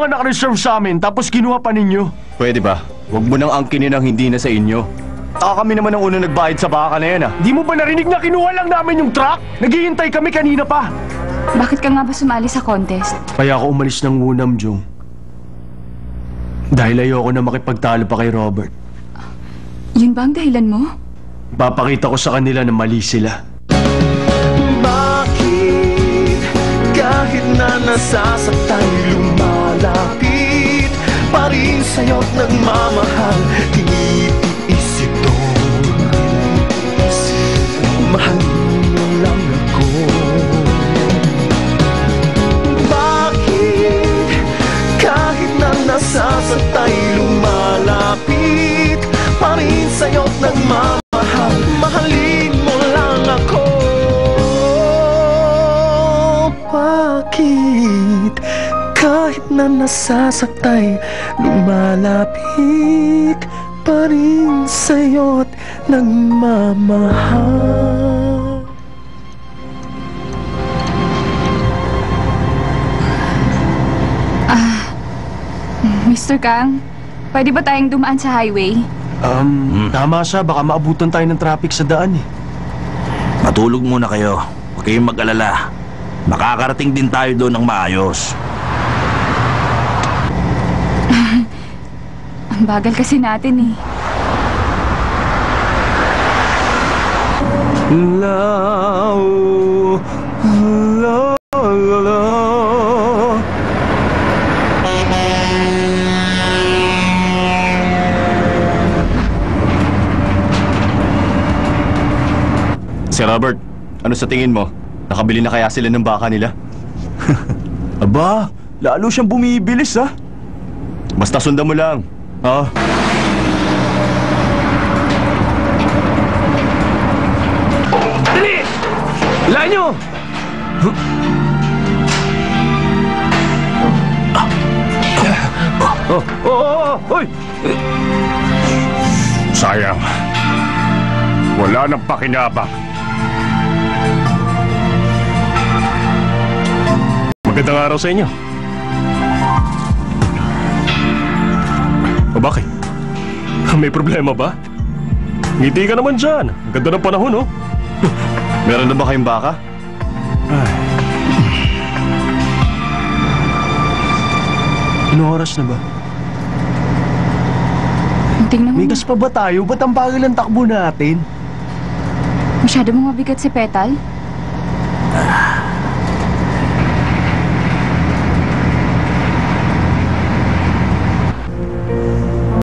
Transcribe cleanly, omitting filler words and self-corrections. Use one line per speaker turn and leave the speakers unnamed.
nga naka-reserve sa amin tapos kinuha pa ninyo.
Pwede ba? Huwag mo nang angkinin ang hindi na sa inyo. Kami naman ang unang nagbayad sa baka na yan
Di mo ba narinig na kinuha lang namin yung truck? Naghihintay kami kanina pa.
Bakit ka nga ba sumali sa contest?
Kaya ako umalis ng unam, Jong. Dahil ayoko na makipagtalo pa kay Robert.
Yun ba ang dahilan mo?
Papakita ko sa kanila na mali sila.
Bakit kahit na nasasaktan lumalapit pa rin sa'yo't nagmamahal? Tinitiis ito, mahalin mo lang ako. Bakit kahit na nasasaktan lumalapit pa rin sa'yo't nagmamahal? Mahalin mo lang ako. Bakit kahit na nasasaktan lumalapit pa rin sa'yo't nagmamahal?
Mr. Kang, pwede ba tayong dumaan sa highway?
Tama siya. Baka maabutan tayo ng traffic sa daan eh.
Matulog muna kayo. Huwag kayong mag-alala. Makakarating din tayo doon ng maayos.
Ang bagal kasi natin eh.
Si Robert, ano sa tingin mo? Nakabili na kaya sila ng baka nila?
Aba, lalo siyang bumibilis ha.
Basta sundan mo lang. Ha?
Dali! Hilahin nyo! Hoy!
Sayang. Wala nang pakinabang. Magandang araw sa inyo. O bakit? May problema ba? Ngiti ka naman dyan. Ang ganda ng panahon, oh.
Meron na ba kayong baka?
Anong oras na ba?
Tingnan mo.
May gas pa ba tayo? Ba't ang bagal ang takbo natin?
Masyado mong mabigat si Petal?